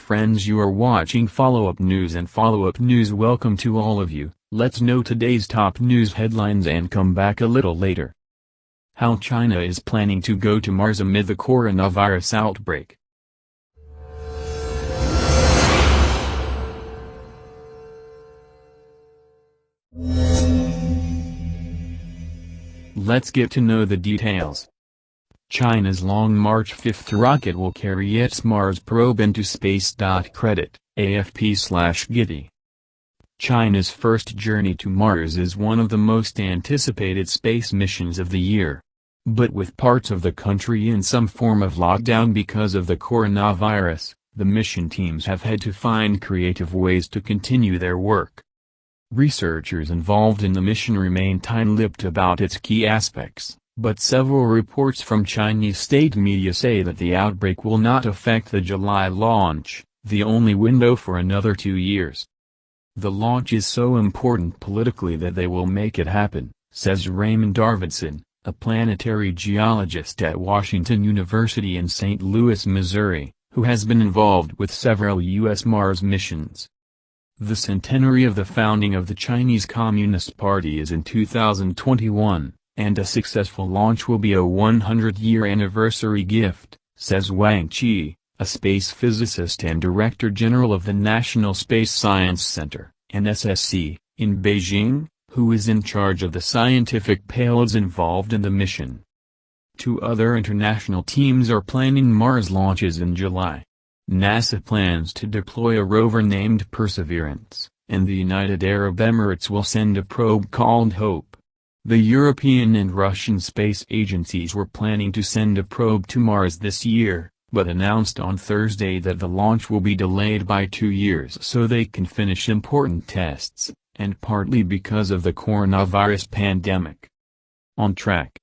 friends, you are watching Follow Up News, and Follow Up News welcome to all of you. Let's know today's top news headlines and come back a little later. How China is planning to go to Mars amid the coronavirus outbreak. Let's get to know the details. China's Long March 5 rocket will carry its Mars probe into space. Credit, AFP/Getty. China's first journey to Mars is one of the most anticipated space missions of the year. But with parts of the country in some form of lockdown because of the coronavirus, the mission teams have had to find creative ways to continue their work. Researchers involved in the mission remain tight-lipped about its key aspects, but several reports from Chinese state media say that the outbreak will not affect the July launch, the only window for another 2 years. The launch is so important politically that they will make it happen, says Raymond Arvidson, a planetary geologist at Washington University in St. Louis, Missouri, who has been involved with several U.S. Mars missions. The centenary of the founding of the Chinese Communist Party is in 2021, and a successful launch will be a 100-year anniversary gift, says Wang Qi, a space physicist and Director General of the National Space Science Center, NSSC, in Beijing, who is in charge of the scientific payloads involved in the mission. 2 other international teams are planning Mars launches in July. NASA plans to deploy a rover named Perseverance, and the United Arab Emirates will send a probe called Hope. The European and Russian space agencies were planning to send a probe to Mars this year, but announced on Thursday that the launch will be delayed by 2 years so they can finish important tests, and partly because of the coronavirus pandemic. On track.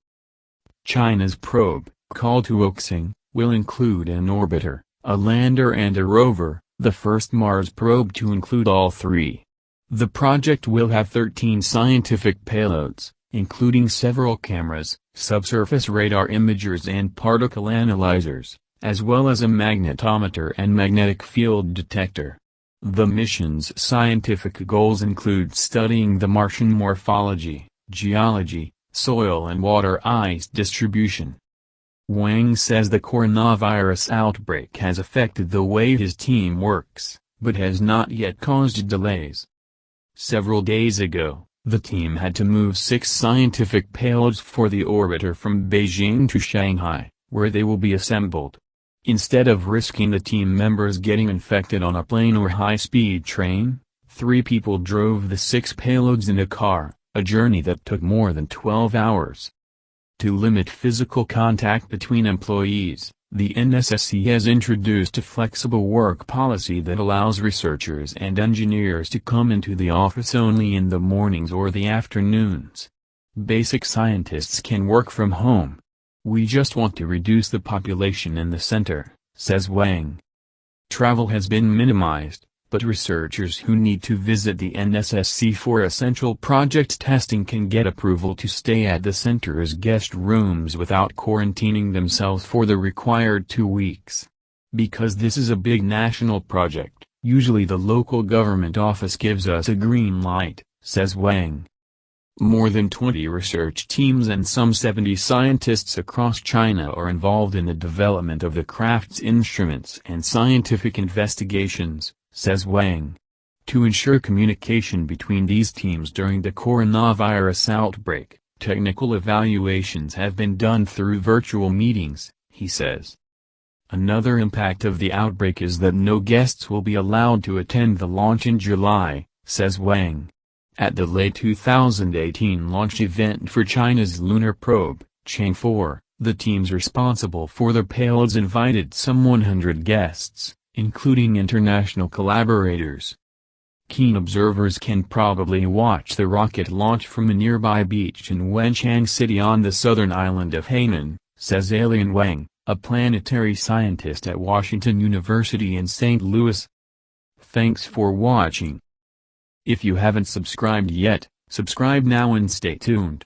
China's probe, called Huoxing, will include an orbiter, a lander and a rover, the first Mars probe to include all 3. The project will have 13 scientific payloads, including several cameras, subsurface radar imagers and particle analyzers, as well as a magnetometer and magnetic field detector. The mission's scientific goals include studying the Martian morphology, geology, soil and water ice distribution. Wang says the coronavirus outbreak has affected the way his team works, but has not yet caused delays. Several days ago, the team had to move 6 scientific payloads for the orbiter from Beijing to Shanghai, where they will be assembled. Instead of risking the team members getting infected on a plane or high-speed train, 3 people drove the 6 payloads in a car, a journey that took more than 12 hours. To limit physical contact between employees, the NSSC has introduced a flexible work policy that allows researchers and engineers to come into the office only in the mornings or the afternoons. Basic scientists can work from home. We just want to reduce the population in the center, says Wang. Travel has been minimized, but researchers who need to visit the NSSC for essential project testing can get approval to stay at the center's guest rooms without quarantining themselves for the required 2 weeks. Because this is a big national project, usually the local government office gives us a green light, says Wang. More than 20 research teams and some 70 scientists across China are involved in the development of the craft's instruments and scientific investigations, says Wang. To ensure communication between these teams during the coronavirus outbreak, technical evaluations have been done through virtual meetings, he says. Another impact of the outbreak is that no guests will be allowed to attend the launch in July, says Wang. At the late 2018 launch event for China's lunar probe, Chang'e 4, the teams responsible for the payloads invited some 100 guests, including international collaborators. Keen observers can probably watch the rocket launch from a nearby beach in Wenchang City on the southern island of Hainan, says Alian Wang, a planetary scientist at Washington University in St. Louis. Thanks for watching. If you haven't subscribed yet, subscribe now and stay tuned.